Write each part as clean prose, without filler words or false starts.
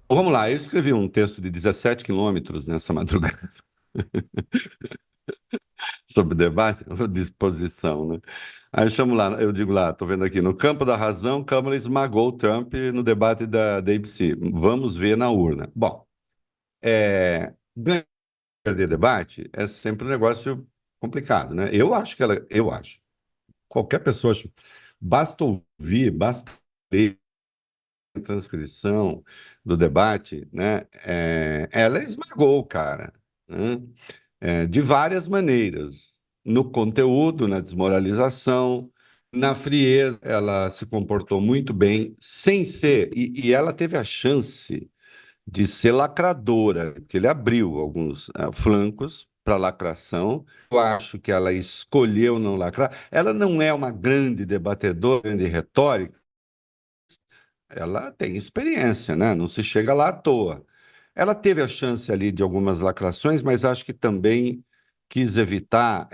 Vamos lá, eu escrevi um texto de 17 quilômetros nessa madrugada sobre debate, ou disposição, né? Aí eu chamo lá, eu digo lá, tô vendo aqui, no campo da razão, Câmara esmagou o Trump no debate da ABC. Vamos ver na urna. Bom, ganhar ou perder debate é sempre um negócio complicado, né? Eu acho, qualquer pessoa, basta ouvir, basta ler a transcrição do debate, né? Ela esmagou o cara, né? De várias maneiras. No conteúdo, na desmoralização, na frieza, ela se comportou muito bem, sem ser, e ela teve a chance de ser lacradora, porque ele abriu alguns flancos para lacração. Eu acho que ela escolheu não lacrar. Ela não é uma grande debatedora, grande retórica, ela tem experiência, né? Não se chega lá à toa. Ela teve a chance ali de algumas lacrações, mas acho que também quis evitar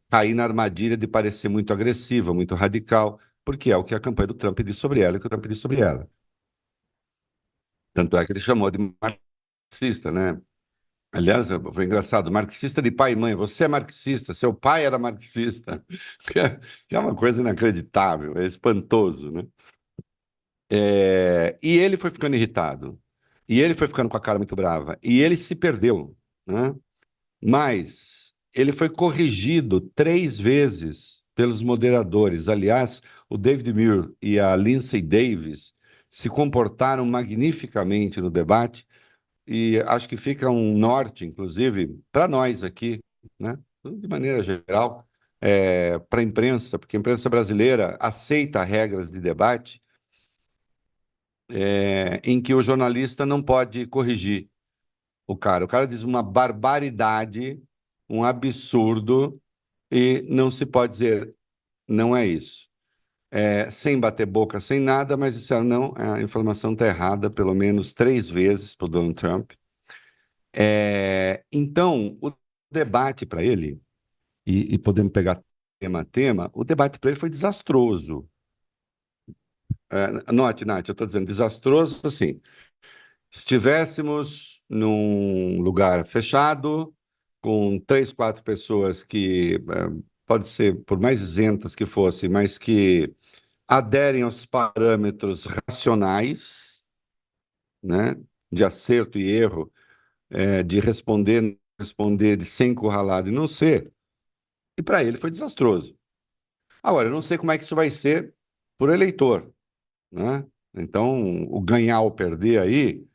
cair na armadilha de parecer muito agressiva, muito radical, porque é o que a campanha do Trump disse sobre ela e o que o Trump disse sobre ela. Tanto é que ele chamou de marxista, né? Aliás, foi engraçado, marxista de pai e mãe. Você é marxista, seu pai era marxista. Que é uma coisa inacreditável, é espantoso, né? E ele foi ficando irritado. E ele foi ficando com a cara muito brava. E ele se perdeu, né? Mas ele foi corrigido 3 vezes pelos moderadores. Aliás, o David Muir e a Lindsay Davis se comportaram magnificamente no debate. E acho que fica um norte, inclusive, para nós aqui, né? De maneira geral, para a imprensa, porque a imprensa brasileira aceita regras de debate em que o jornalista não pode corrigir o cara. O cara diz uma barbaridade, um absurdo, e não se pode dizer, não é isso. Sem bater boca, sem nada, mas disseram, não, a informação está errada, pelo menos 3 vezes para o Donald Trump. Então, o debate para ele, e podemos pegar tema a tema, o debate para ele foi desastroso. Note, Nath, eu estou dizendo desastroso, assim, estivéssemos num lugar fechado, com 3, 4 pessoas que, pode ser, por mais isentas que fossem, mas que aderem aos parâmetros racionais, né, de acerto e erro, de responder de ser encurralado e não ser, e para ele foi desastroso. Agora, eu não sei como é que isso vai ser por eleitor, né? Então, o ganhar ou perder aí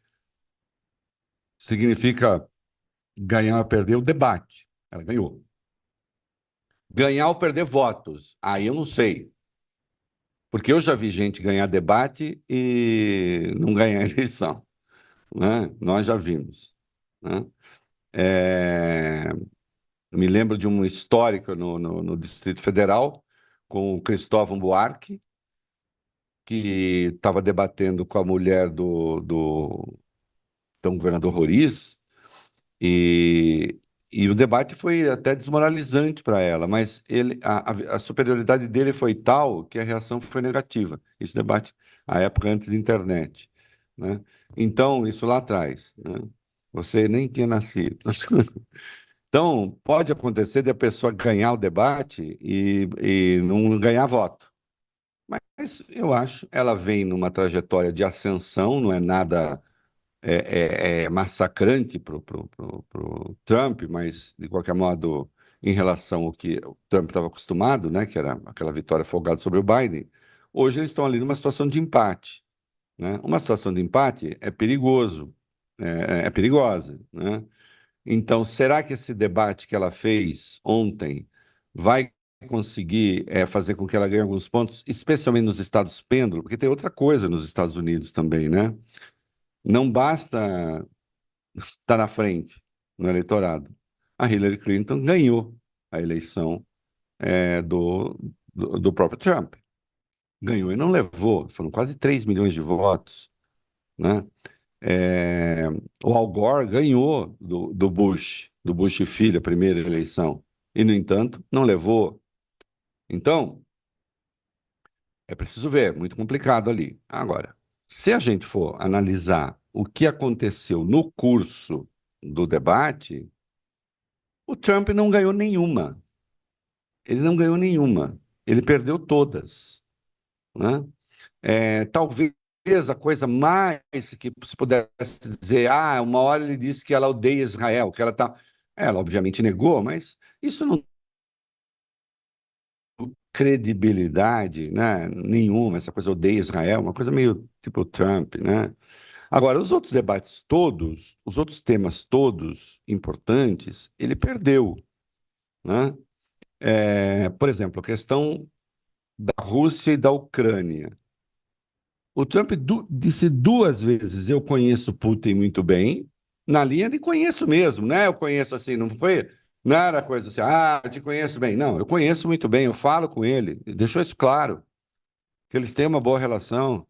significa ganhar ou perder o debate. Ela ganhou. Ganhar ou perder votos. Aí eu não sei. Porque eu já vi gente ganhar debate e não ganhar eleição, né? Nós já vimos, né? É, Me lembro de um histórico no Distrito Federal com o Cristóvão Buarque, que estava debatendo com a mulher do então, governador Roriz, e, e o debate foi até desmoralizante para ela, mas a superioridade dele foi tal que a reação foi negativa. Esse debate, à época antes da internet, né? Então, isso lá atrás, né? Você nem tinha nascido. Então, pode acontecer de a pessoa ganhar o debate e não ganhar voto. Mas eu acho, ela vem numa trajetória de ascensão, não é nada massacrante para o Trump, mas, de qualquer modo, em relação ao que o Trump estava acostumado, né, que era aquela vitória folgada sobre o Biden, hoje eles estão ali numa situação de empate, né? Uma situação de empate é perigoso, é perigosa, né? Então, será que esse debate que ela fez ontem vai conseguir fazer com que ela ganhe alguns pontos, especialmente nos estados pêndulo? Porque tem outra coisa nos Estados Unidos também, né? Não basta estar na frente no eleitorado. A Hillary Clinton ganhou a eleição do próprio Trump. Ganhou e não levou, foram quase 3 milhões de votos, né? É, o Al Gore ganhou do Bush filho, a primeira eleição, e, no entanto, não levou. Então, é preciso ver, muito complicado ali. Agora, Se a gente for analisar o que aconteceu no curso do debate, o Trump não ganhou nenhuma. Ele não ganhou nenhuma. Ele perdeu todas, né? Talvez a coisa mais que se pudesse dizer, uma hora ele disse que ela odeia Israel, que ela tá. Ela obviamente negou, mas isso não tem credibilidade, né? Nenhuma. Essa coisa odeia Israel, uma coisa meio tipo Trump, né? Agora, os outros debates todos, os outros temas todos importantes, ele perdeu, né? Por exemplo, a questão da Rússia e da Ucrânia. O Trump disse duas vezes: eu conheço Putin muito bem, na linha de conheço mesmo, né? Eu conheço assim, não foi. Não era coisa assim, eu te conheço bem. Não, eu conheço muito bem, eu falo com ele. Ele deixou isso claro, que eles têm uma boa relação.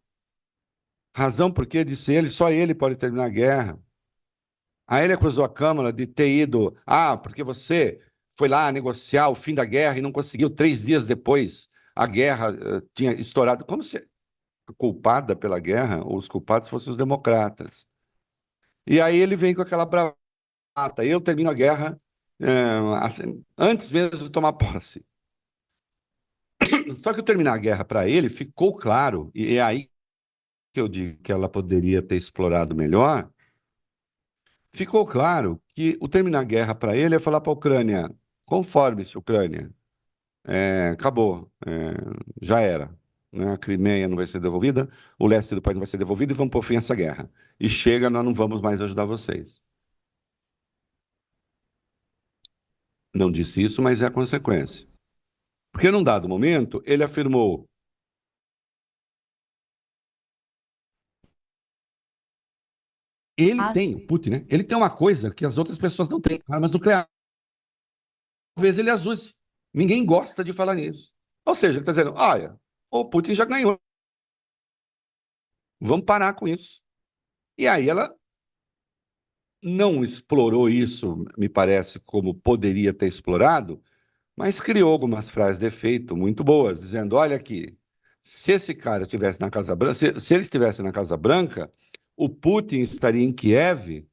Razão porque, disse ele, só ele pode terminar a guerra. Aí ele acusou a Câmara de ter ido, porque você foi lá negociar o fim da guerra e não conseguiu 3 dias depois. A guerra tinha estourado. Como se a culpada pela guerra, ou os culpados fossem os democratas. E aí ele vem com aquela bravata. Eu termino a guerra assim, antes mesmo de tomar posse. Só que eu terminar a guerra para ele ficou claro, e é aí que eu digo que ela poderia ter explorado melhor. Ficou claro que o terminar a guerra para ele é falar para a Ucrânia: conforme-se, Ucrânia, acabou, já era. Né? A Crimeia não vai ser devolvida, o leste do país não vai ser devolvido e vamos pôr fim a essa guerra. E chega, nós não vamos mais ajudar vocês. Não disse isso, mas é a consequência. Porque num dado momento, ele afirmou: ele tem, o Putin, né? Ele tem uma coisa que as outras pessoas não têm, armas nucleares. Talvez ele as use. Ninguém gosta de falar nisso. Ou seja, ele está dizendo: olha, o Putin já ganhou, vamos parar com isso. E aí ela não explorou isso, me parece, como poderia ter explorado, mas criou algumas frases de efeito muito boas, dizendo: olha aqui, se esse cara estivesse na Casa Branca, se ele estivesse na Casa Branca, o Putin estaria em Kiev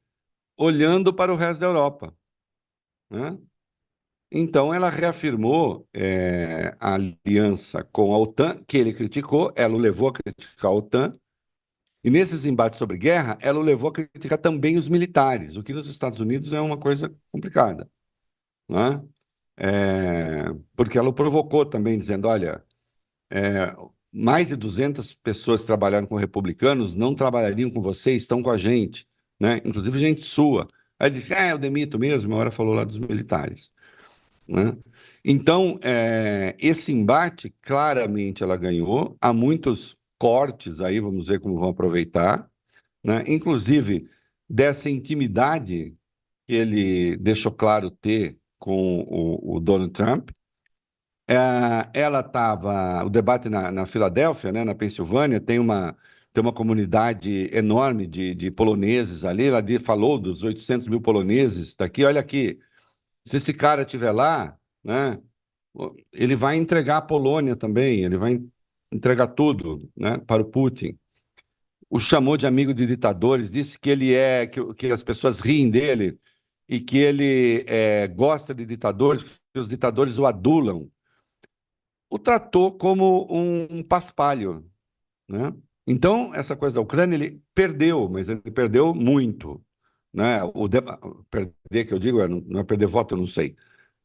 olhando para o resto da Europa, né? Então, ela reafirmou a aliança com a OTAN, que ele criticou, ela o levou a criticar a OTAN, e nesses embates sobre guerra, ela o levou a criticar também os militares, o que nos Estados Unidos é uma coisa complicada, né? Porque ela o provocou também, dizendo: olha, mais de 200 pessoas que trabalharam com republicanos não trabalhariam com você, estão com a gente, né? Inclusive gente sua. Aí ele disse: eu demito mesmo, uma hora falou lá dos militares, né? Então, esse embate, claramente ela ganhou. Há muitos cortes aí, vamos ver como vão aproveitar, né? Inclusive dessa intimidade que ele deixou claro ter com o Donald Trump. Ela estava. O debate na Filadélfia, né, na Pensilvânia, tem uma comunidade enorme de poloneses ali. Ela falou dos 800 mil poloneses. Está aqui, olha aqui. Se esse cara estiver lá, né, ele vai entregar a Polônia também, ele vai entregar tudo, né, para o Putin. O chamou de amigo de ditadores, disse que que as pessoas riem dele e que ele gosta de ditadores, que os ditadores o adulam. O tratou como um paspalho, né? Então, essa coisa da Ucrânia, ele perdeu, mas ele perdeu muito, né? Perder, que eu digo, não é perder voto, eu não sei.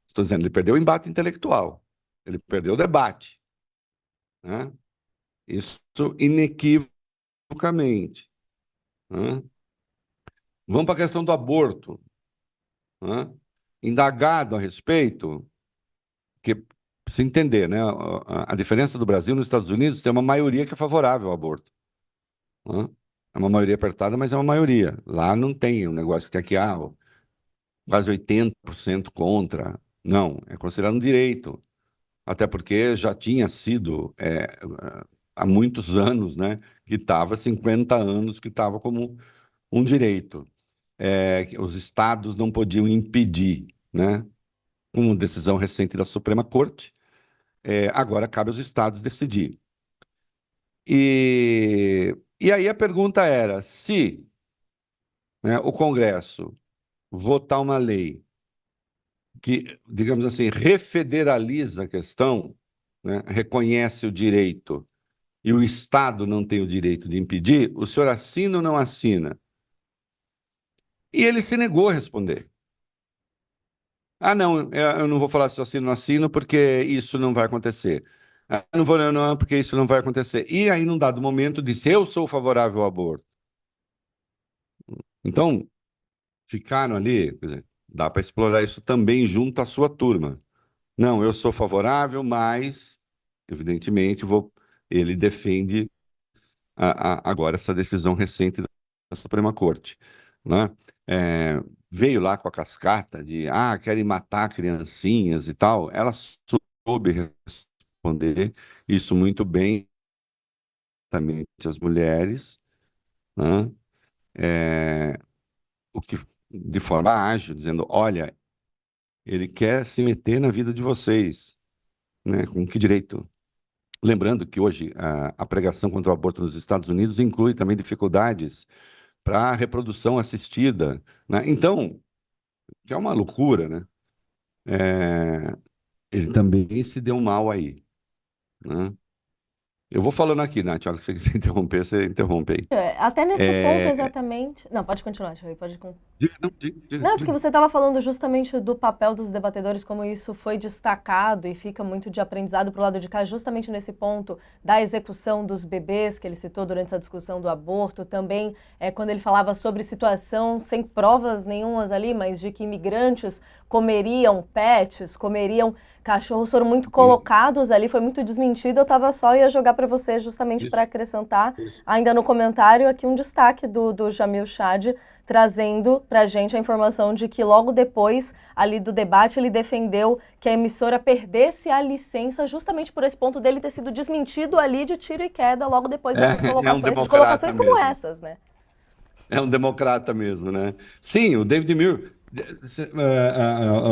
Estou dizendo, ele perdeu o embate intelectual, ele perdeu o debate, né? Isso inequivocamente, né? Vamos para a questão do aborto, né? Indagado a respeito, que precisa entender, né? A diferença do Brasil nos Estados Unidos tem uma maioria que é favorável ao aborto, né? É uma maioria apertada, mas é uma maioria. Lá não tem um negócio que tem aqui, quase 80% contra. Não, é considerado um direito. Até porque já tinha sido há muitos anos, né? Que estava 50 anos que estava como um direito. Que os estados não podiam impedir, né? Uma decisão recente da Suprema Corte. Agora cabe aos estados decidir. E aí a pergunta era, se, né, o Congresso votar uma lei que, digamos assim, refederaliza a questão, né, reconhece o direito e o Estado não tem o direito de impedir, o senhor assina ou não assina? E ele se negou a responder. Ah, não, eu não vou falar se eu assino ou não assino, porque isso não vai acontecer. Ah, não vou, não, porque isso não vai acontecer. E aí, num dado momento, disse: eu sou favorável ao aborto. Então, ficaram ali, quer dizer, dá para explorar isso também junto à sua turma. Não, eu sou favorável, mas, evidentemente, ele defende agora essa decisão recente da Suprema Corte, né? É, veio lá com a cascata de, querem matar criancinhas e tal. Ela soube responder isso muito bem, também as mulheres, né? É, o que de forma ágil, dizendo, olha, ele quer se meter na vida de vocês, né? Com que direito? Lembrando que hoje a pregação contra o aborto nos Estados Unidos inclui também dificuldades para a reprodução assistida, né? Então, que é uma loucura, né? É, ele também se deu mal aí, né? Eu vou falando aqui, Nath, a hora que você quiser interromper, você interrompe aí. Até nesse ponto É, exatamente. Não, pode continuar, Chay, pode. diga, não, diga, diga, Não, porque diga. você estava falando justamente do papel dos debatedores, como isso foi destacado e fica muito de aprendizado para o lado de cá, justamente nesse ponto da execução dos bebês que ele citou durante essa discussão do aborto, também quando ele falava sobre situação sem provas nenhumas ali, mas de que imigrantes comeriam pets, comeriam cachorros, foram muito colocados ali, foi muito desmentido. Eu estava só ia jogar para você justamente para Isso, acrescentar isso. ainda no comentário aqui um destaque do Jamil Chad trazendo para a gente a informação de que logo depois ali do debate ele defendeu que a emissora perdesse a licença justamente por esse ponto dele ter sido desmentido ali de tiro e queda logo depois dessas É um colocações, de democrata colocações como mesmo. essas, né? É um democrata mesmo, né? Sim, o David Muir.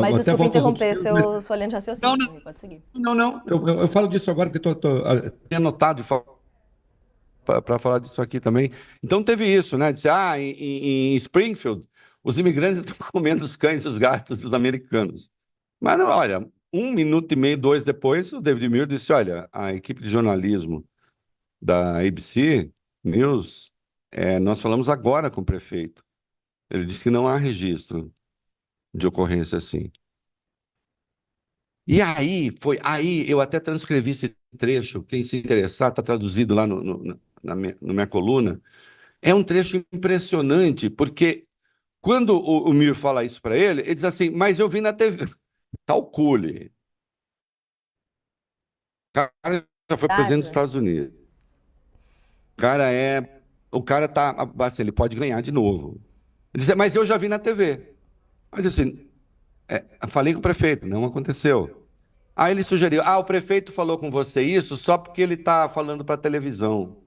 Mas Até desculpa volta aos outros interromper temas, mas. sua linha de Não, raciocínio, não, pode seguir. não, não. Eu falo disso agora porque tinha anotado para falar disso aqui também. Então teve isso, né? Disse, em Springfield, os imigrantes estão comendo os cães e os gatos dos americanos. Mas não, olha, 1 minuto e meio, dois depois, o David Muir disse: olha, a equipe de jornalismo da ABC News, nós falamos agora com o prefeito. Ele disse que não há registro de ocorrência assim. E aí eu até transcrevi esse trecho, quem se interessar, está traduzido lá na minha coluna. É um trecho impressionante, porque quando o Mir fala isso para ele, ele diz assim: mas eu vi na TV. Calcule. O cara já foi presidente Verdade, dos né? Estados Unidos. O cara é. O cara tá. Assim, ele pode ganhar de novo. Ele diz, mas eu já vi na TV. Mas assim, eu falei com o prefeito, não aconteceu. Aí ele sugeriu: o prefeito falou com você isso só porque ele está falando para a televisão.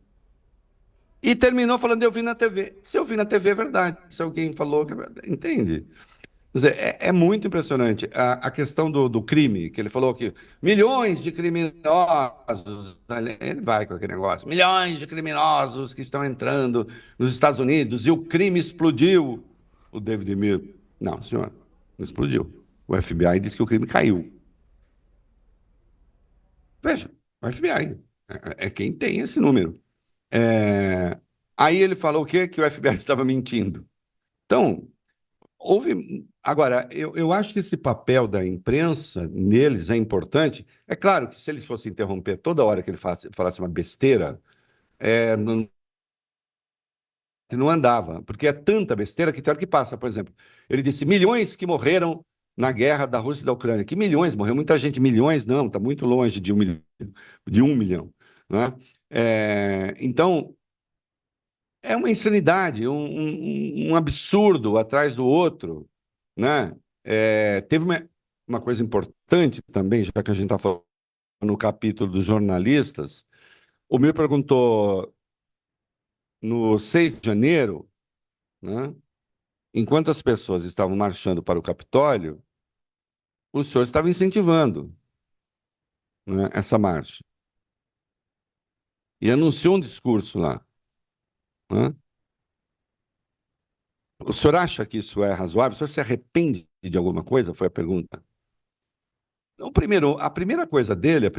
E terminou falando: eu vi na TV. Se eu vi na TV, é verdade. Se alguém falou que é verdade. Entende? Quer dizer, é muito impressionante a questão do crime, que ele falou que milhões de criminosos, ele vai com aquele negócio, milhões de criminosos que estão entrando nos Estados Unidos e o crime explodiu. O David Mir, não, senhor, não explodiu. O FBI disse que o crime caiu. Veja, o FBI é quem tem esse número. É, Aí ele falou o quê? Que o FBI estava mentindo. Então, houve. Agora, eu acho que esse papel da imprensa neles é importante. É claro que se eles fossem interromper toda hora que ele falasse uma besteira, não andava, porque é tanta besteira que tem hora que passa. Por exemplo, ele disse milhões que morreram na guerra da Rússia e da Ucrânia. Que milhões? Morreu muita gente. Milhões? Não, está muito longe de 1 milhão, né? Então, é uma insanidade, um absurdo atrás do outro, né? Teve uma coisa importante também, já que a gente está falando no capítulo dos jornalistas. O Mir perguntou no 6 de janeiro, né? Enquanto as pessoas estavam marchando para o Capitólio, o senhor estava incentivando, né, essa marcha e anunciou um discurso lá. senhor acha que isso é razoável? O senhor se arrepende de alguma coisa? Foi a pergunta. A primeira coisa dele,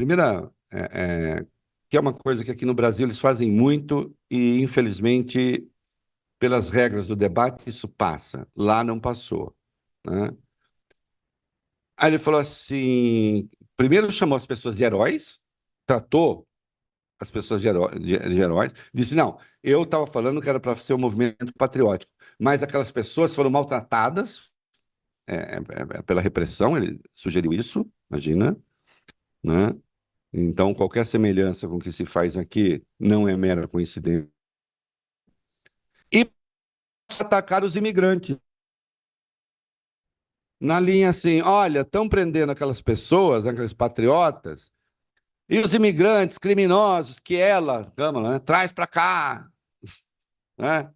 que é uma coisa que aqui no Brasil eles fazem muito e, infelizmente, pelas regras do debate, isso passa. Lá não passou, né? Aí ele falou assim: primeiro chamou as pessoas de heróis, tratou as pessoas de heróis, disse: não, eu estava falando que era para ser um movimento patriótico, mas aquelas pessoas foram maltratadas pela repressão, ele sugeriu isso, imagina, né? Então, qualquer semelhança com o que se faz aqui não é mera coincidência. E atacar os imigrantes. Na linha assim, olha, estão prendendo aquelas pessoas, aqueles patriotas, e os imigrantes criminosos que ela, Câmara, né, traz para cá, né?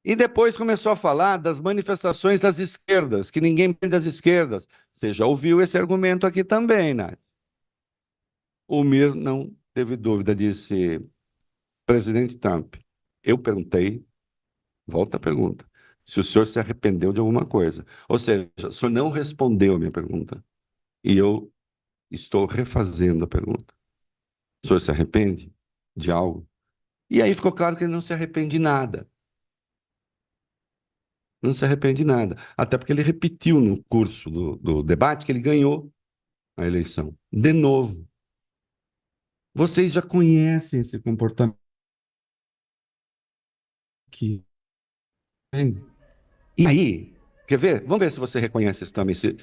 E depois começou a falar das manifestações das esquerdas, que ninguém prende as esquerdas. Você já ouviu esse argumento aqui também, Nath? O Mir não teve dúvida, disse: presidente Trump, eu perguntei, volta a pergunta, se o senhor se arrependeu de alguma coisa. Ou seja, o senhor não respondeu a minha pergunta. E eu estou refazendo a pergunta. O senhor se arrepende de algo? E aí ficou claro que ele não se arrepende de nada. Não se arrepende de nada. Até porque ele repetiu no curso do debate que ele ganhou a eleição. De novo. Vocês já conhecem esse comportamento aqui. E aí, quer ver? Vamos ver se você reconhece isso também, se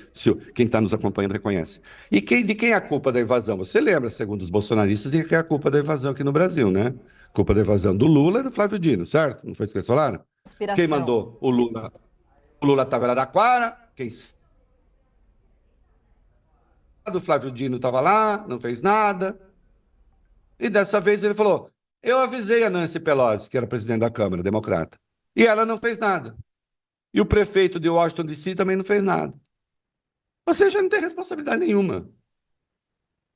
quem está nos acompanhando reconhece. E de quem é a culpa da invasão? Você lembra, segundo os bolsonaristas, de quem é a culpa da invasão aqui no Brasil, né? Culpa da invasão do Lula e do Flávio Dino, certo? Não foi isso que eles falaram? Quem Conspiração. mandou o Lula? O Lula estava em Araraquara, quem do Flávio Dino estava lá, não fez nada. E dessa vez ele falou: eu avisei a Nancy Pelosi, que era presidente da Câmara, democrata. E ela não fez nada. E o prefeito de Washington, D.C. também não fez nada. Ou seja, não tem responsabilidade nenhuma.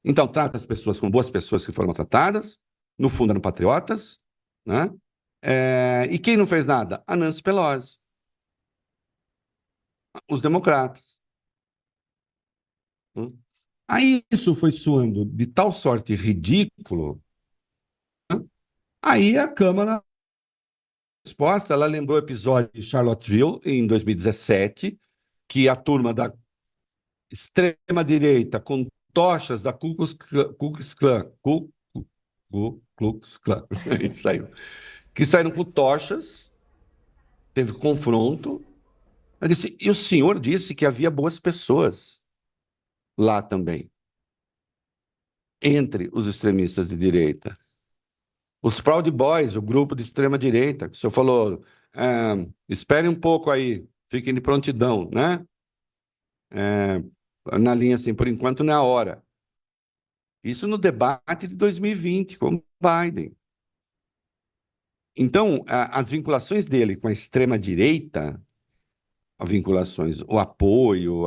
Então, trata as pessoas como boas pessoas que foram tratadas, no fundo eram patriotas, né? E quem não fez nada? A Nancy Pelosi, os democratas. Né? Aí isso foi soando de tal sorte ridículo, né? Aí a Câmara, resposta, ela lembrou o episódio de Charlottesville, em 2017, que a turma da extrema-direita com tochas da Ku Klux Klan, Ku Klux Klan, isso aí, que saíram com tochas, teve confronto. Eu disse, e o senhor disse que havia boas pessoas lá também, entre os extremistas de direita. Os Proud Boys, o grupo de extrema-direita, que o senhor falou, espere um pouco aí, fiquem de prontidão, né? Na linha assim, por enquanto não é a hora. Isso no debate de 2020 com Biden. Então, as vinculações dele com a extrema-direita, as vinculações, o apoio,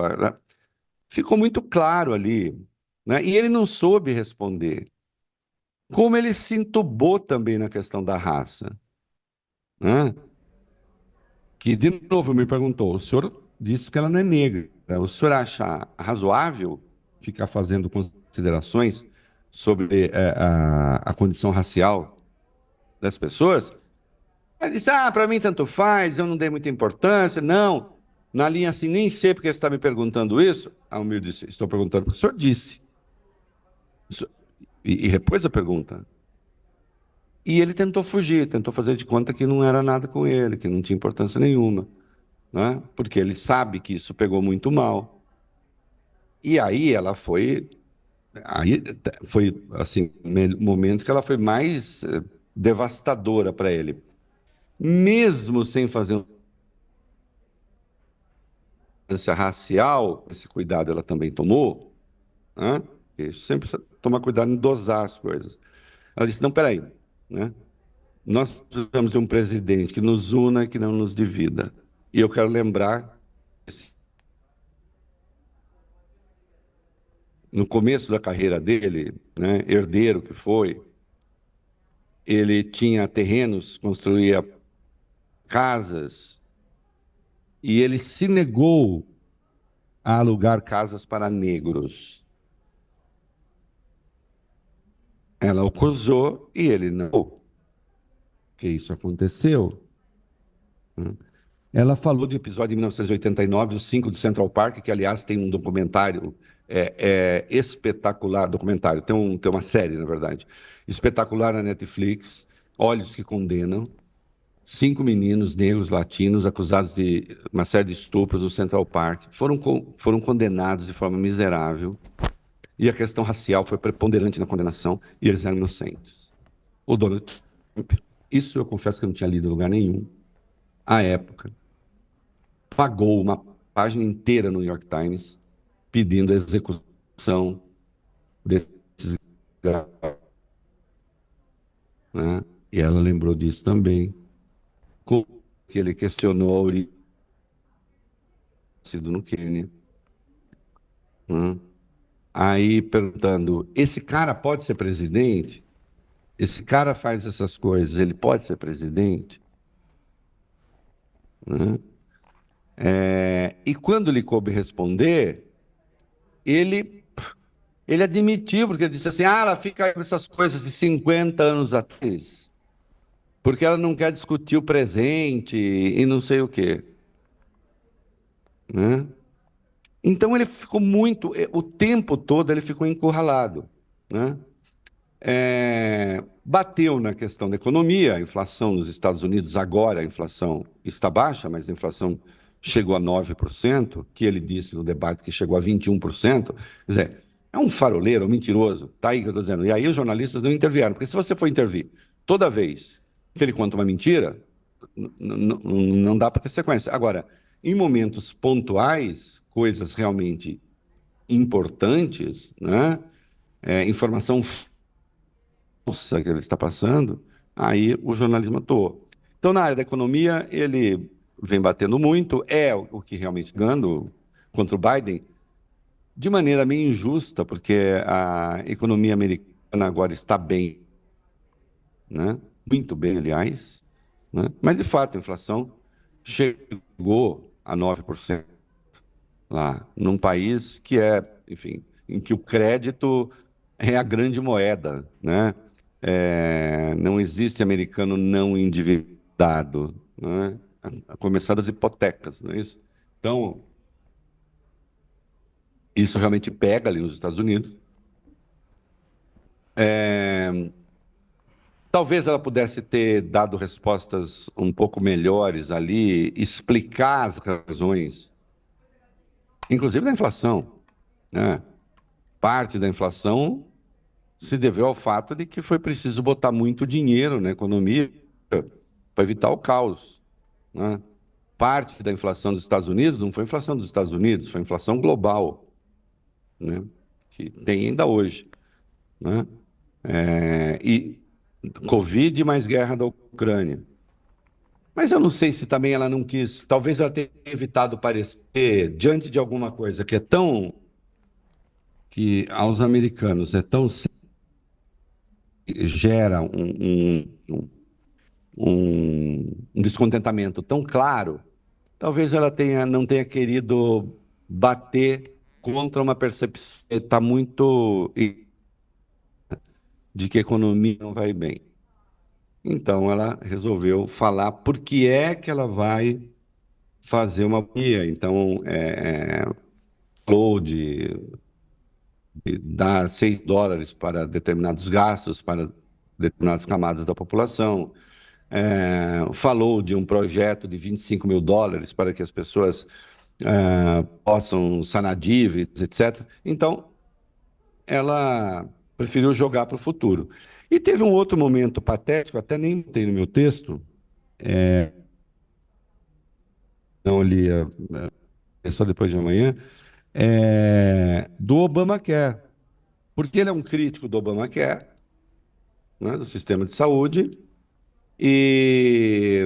ficou muito claro ali, né? E ele não soube responder. Como ele se entubou também na questão da raça, né? Que, de novo, me perguntou, o senhor disse que ela não é negra. O senhor acha razoável ficar fazendo considerações sobre a condição racial das pessoas? Ele disse, para mim tanto faz, eu não dei muita importância. Não, na linha assim, nem sei porque você está me perguntando isso. A Almir disse, estou perguntando porque o senhor disse. Isso- e repôs a pergunta. E ele tentou fugir, tentou fazer de conta que não era nada com ele, que não tinha importância nenhuma, né? Porque ele sabe que isso pegou muito mal. E aí foi assim, o momento que ela foi mais devastadora para ele. Mesmo sem fazer uma intolerância racial, esse cuidado ela também tomou, né? E sempre precisa tomar cuidado em dosar as coisas. Ela disse, não, peraí, né? Nós precisamos de um presidente que nos una, que não nos divida. E eu quero lembrar, no começo da carreira dele, né, herdeiro que foi, ele tinha terrenos, construía casas, e ele se negou a alugar casas para negros. Ela o acusou e ele não. Que isso aconteceu. Né? Ela falou de um episódio de 1989, Os Cinco de Central Park, que, aliás, tem um documentário espetacular, documentário, tem uma série, na verdade, espetacular na Netflix, Olhos que Condenam, 5 meninos negros latinos acusados de uma série de estupros no Central Park, foram condenados de forma miserável, e a questão racial foi preponderante na condenação, e eles eram inocentes. O Donald Trump, isso eu confesso que eu não tinha lido em lugar nenhum, à época, pagou uma página inteira no New York Times pedindo a execução desses garotos, né? E ela lembrou disso também, que ele questionou a origem no Quênia, né? Aí perguntando, esse cara pode ser presidente? Esse cara faz essas coisas, ele pode ser presidente? Né? E quando lhe coube responder, ele Ele admitiu, porque ele disse assim: ela fica aí com essas coisas de 50 anos atrás, porque ela não quer discutir o presente e não sei o quê. Né? Então ele ficou o tempo todo ele ficou encurralado. Né? Bateu na questão da economia, a inflação nos Estados Unidos, agora a inflação está baixa, mas a inflação chegou a 9%, que ele disse no debate que chegou a 21%. Quer dizer, é um faroleiro, um mentiroso. Está aí que eu estou dizendo. E aí os jornalistas não intervieram, porque se você for intervir toda vez que ele conta uma mentira, não dá para ter sequência. Agora, em momentos pontuais, coisas realmente importantes, né? Informação falsa que ele está passando, aí o jornalismo atuou. Então, na área da economia, ele vem batendo muito, é o que realmente ganhando contra o Biden, de maneira meio injusta, porque a economia americana agora está bem, né? Muito bem, aliás, né? Mas, de fato, a inflação chegou a 9% lá, num país que enfim, em que o crédito é a grande moeda, né? Não existe americano não endividado, né? A começar das hipotecas, não é isso? Então, isso realmente pega ali nos Estados Unidos. Talvez ela pudesse ter dado respostas um pouco melhores ali, explicar as razões, inclusive da inflação, né? Parte da inflação se deveu ao fato de que foi preciso botar muito dinheiro na economia para evitar o caos, né? Parte da inflação dos Estados Unidos não foi inflação dos Estados Unidos, foi inflação global, né? Que tem ainda hoje, né? E Covid mais guerra da Ucrânia. Mas eu não sei se também ela não quis, talvez ela tenha evitado parecer diante de alguma coisa que é tão, que aos americanos é tão, gera um descontentamento tão claro, talvez ela não tenha querido bater contra uma percepção que está muito de que a economia não vai bem. Então ela resolveu falar por que é que ela vai fazer uma economia. Então falou de dar $6 para determinados gastos, para determinadas camadas da população. Falou de um projeto de $25.000 para que as pessoas possam sanar dívidas, etc. Então, ela preferiu jogar para o futuro. E teve um outro momento patético, até nem tem no meu texto, não li, é só depois de amanhã, do Obamacare. Porque ele é um crítico do Obamacare, né, do sistema de saúde, e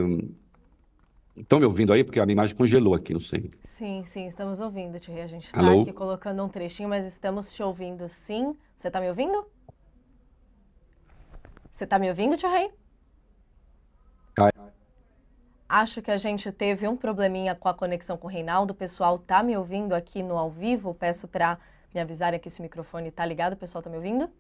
estão me ouvindo aí? Porque a minha imagem congelou aqui, não sei. Sim, sim, estamos ouvindo, Thierry. A gente está Alô? aqui colocando um trechinho, mas estamos te ouvindo sim. Você está me ouvindo? Você está me ouvindo, Thierry? Acho que a gente teve um probleminha com a conexão com o Reinaldo. O pessoal tá me ouvindo aqui no ao vivo? Peço para me avisarem aqui se o microfone tá ligado. O pessoal tá me ouvindo?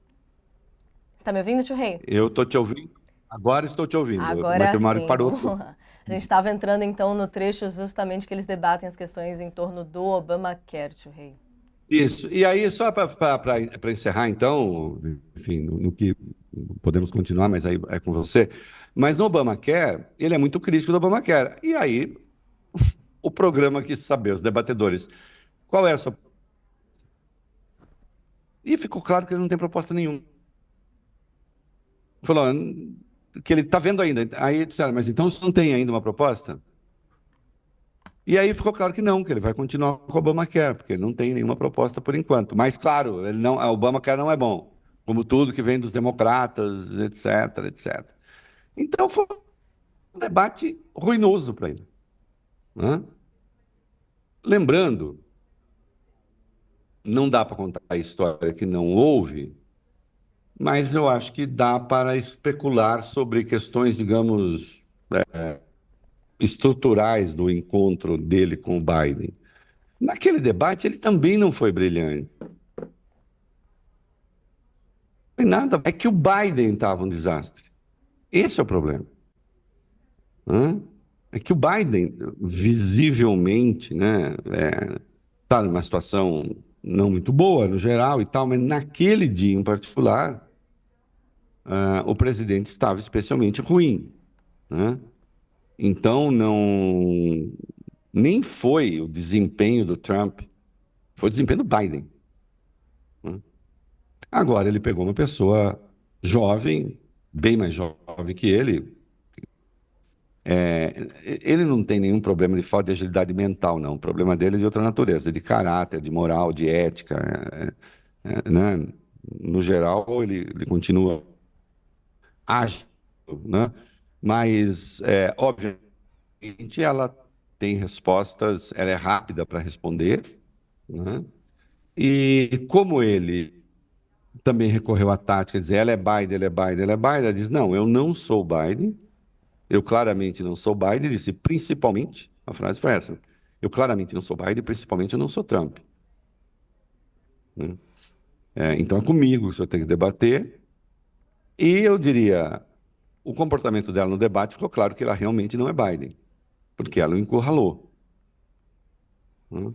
Está me ouvindo, tio Rei? Eu estou te ouvindo. Agora estou te ouvindo. Mas Agora tem uma hora que sim, parou vamos tudo. lá. A gente estava entrando então no trecho justamente que eles debatem as questões em torno do Obamacare, tio Rei. Isso. E aí, só para encerrar, então, enfim, no que podemos continuar, mas aí é com você. Mas no Obamacare, ele é muito crítico do Obamacare. E aí, o programa quis saber, os debatedores, qual é a sua. E ficou claro que ele não tem proposta nenhuma. Falou que ele está vendo ainda. Aí disseram, mas então você não tem ainda uma proposta? E aí ficou claro que não, que ele vai continuar com o Obamacare, porque ele não tem nenhuma proposta por enquanto. Mas, claro, ele não, o Obamacare não é bom, como tudo que vem dos democratas, etc, etc. Então foi um debate ruinoso para ele, né? Lembrando, não dá para contar a história que não houve, mas eu acho que dá para especular sobre questões, digamos, estruturais do encontro dele com o Biden. Naquele debate, ele também não foi brilhante. Não foi nada. É que o Biden estava um desastre. Esse é o problema. Né? É que o Biden, visivelmente, né, está numa situação não muito boa no geral e tal, mas naquele dia em particular, o presidente estava especialmente ruim. Né? Então, não, nem foi o desempenho do Trump, foi o desempenho do Biden. Né? Agora, ele pegou uma pessoa jovem, bem mais jovem que ele. Ele não tem nenhum problema de falta de agilidade mental, não. O problema dele é de outra natureza, de caráter, de moral, de ética. Né? No geral, ele continua ágil, né? Mas, obviamente, ela tem respostas, ela é rápida para responder, né? E como ele também recorreu à tática, dizer ela é Biden, ele é Biden, ela é Biden, ela diz, não, eu não sou Biden, eu claramente não sou Biden, disse principalmente, a frase foi essa, eu claramente não sou Biden, principalmente eu não sou Trump. Né? Então é comigo que o senhor tem que debater. E eu diria, o comportamento dela no debate ficou claro que ela realmente não é Biden, porque ela o encurralou. Né?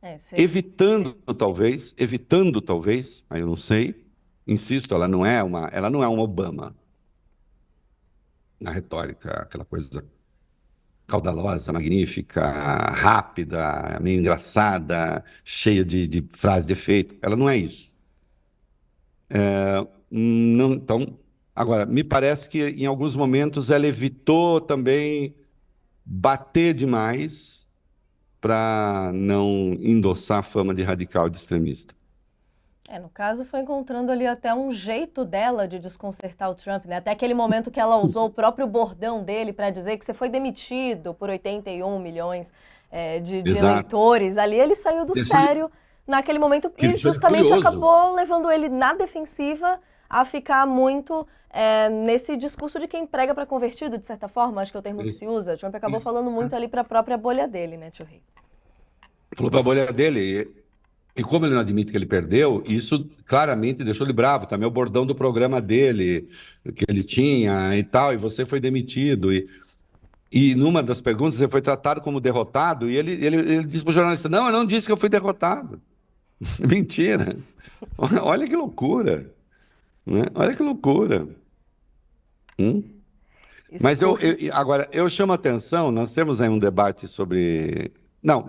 É, cê- Evitando talvez, aí eu não sei, insisto, ela não é uma Obama na retórica, aquela coisa caudalosa, magnífica, rápida, meio engraçada, cheia de frases de efeito. Ela não é isso. Não, então, agora, me parece que em alguns momentos ela evitou também bater demais para não endossar a fama de radical e de extremista. no caso foi encontrando ali até um jeito dela de desconcertar o Trump, né? Até aquele momento que ela usou o próprio bordão dele para dizer que você foi demitido por 81 milhões de Exato. eleitores. Ali ele saiu do Deixou ele, sério naquele momento que e deixou ele justamente furioso. acabou levando ele na defensiva a ficar muito nesse discurso de quem prega para convertido, de certa forma, acho que é o termo que se usa. Trump acabou falando muito ali para a própria bolha dele, né, tio Rei? Falou para a bolha dele. E como ele não admite que ele perdeu, isso claramente deixou ele bravo. Também o bordão do programa dele, que ele tinha e tal, e você foi demitido. E numa das perguntas, você foi tratado como derrotado, e ele disse para o jornalista: Não, eu não disse que eu fui derrotado. Mentira. Olha que loucura. Né? Olha que loucura. Hum? Mas Escuta. agora, eu chamo a atenção, nós temos aí um debate sobre. Não,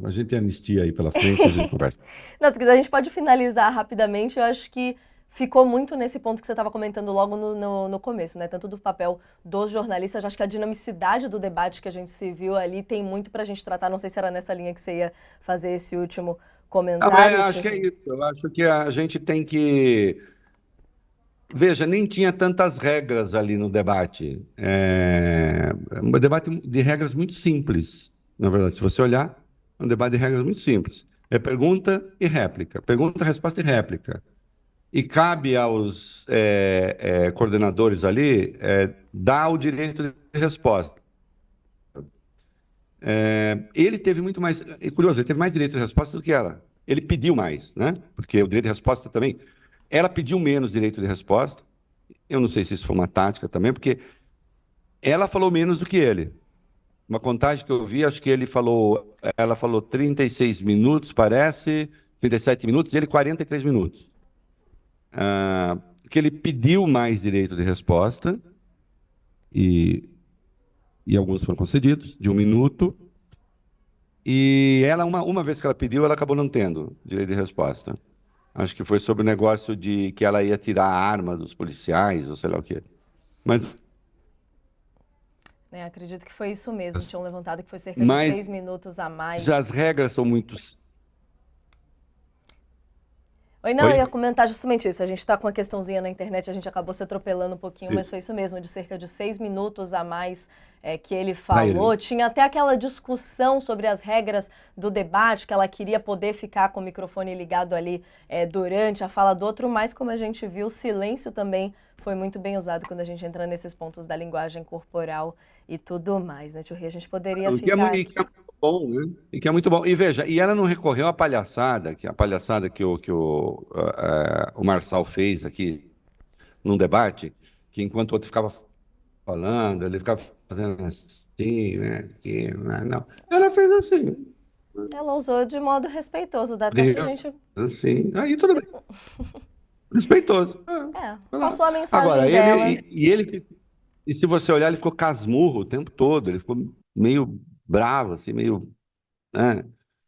a gente tem anistia aí pela frente, a gente conversa. Não, se quiser, a gente pode finalizar rapidamente. Eu acho que ficou muito nesse ponto que você estava comentando logo no começo, né? Tanto do papel dos jornalistas, acho que a dinamicidade do debate que a gente se viu ali tem muito para a gente tratar. Não sei se era nessa linha que você ia fazer esse último Ah, mas eu comentário, acho que é Thierry. isso. Eu acho que a gente tem que. Veja, nem tinha tantas regras ali no debate. É um debate de regras muito simples. Na verdade, se você olhar, é um debate de regras muito simples. É pergunta e réplica. Pergunta, resposta e réplica. E cabe aos coordenadores ali dar o direito de resposta. Ele teve muito mais. É curioso, ele teve mais direito de resposta do que ela. Ele pediu mais, né? Porque o direito de resposta também. Ela pediu menos direito de resposta. Eu não sei se isso foi uma tática também, porque ela falou menos do que ele. Uma contagem que eu vi, acho que ela falou 36 minutos, parece, 37 minutos, e ele 43 minutos. Porque ele pediu mais direito de resposta, e, e alguns foram concedidos, de 1 minuto. E ela, uma vez que ela pediu, ela acabou não tendo direito de resposta. Acho que foi sobre o negócio de que ela ia tirar a arma dos policiais, ou sei lá o quê. Mas, Né, acredito que foi isso mesmo. Tinham levantado que foi cerca de mas 6 minutos a mais. as regras são muito. Oi, não, eu Oi? ia comentar justamente isso. A gente está com uma questãozinha na internet, a gente acabou se atropelando um pouquinho, mas foi isso mesmo, de cerca de 6 minutos a mais que ele Para falou. ele. Tinha até aquela discussão sobre as regras do debate, que ela queria poder ficar com o microfone ligado ali durante a fala do outro, mas como a gente viu, o silêncio também foi muito bem usado quando a gente entra nesses pontos da linguagem corporal e tudo mais, né, Tio Rei? A gente poderia E que é, ficar e que é aqui. muito bom, né? E que é muito bom. E veja, e ela não recorreu à palhaçada, o Marçal fez aqui num debate, que enquanto o outro ficava falando, ele ficava fazendo assim, né? Aqui, né? Não. Ela fez assim, Ela usou de modo respeitoso, dá até pra deu, gente. assim, aí tudo bem, respeitoso. Foi lá. Passou a Agora, mensagem dela. e se você olhar, ele ficou casmurro o tempo todo, ele ficou meio bravo, assim, meio, né?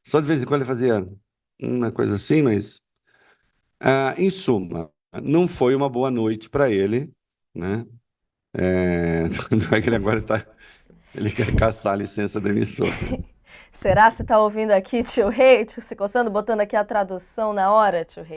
Só de vez em quando ele fazia uma coisa assim, mas, em suma, não foi uma boa noite para ele, né? Tanto é que ele agora ele quer caçar a licença da emissora. Será se tá ouvindo aqui, tio Rei? Se coçando, botando aqui a tradução na hora, tio Rei?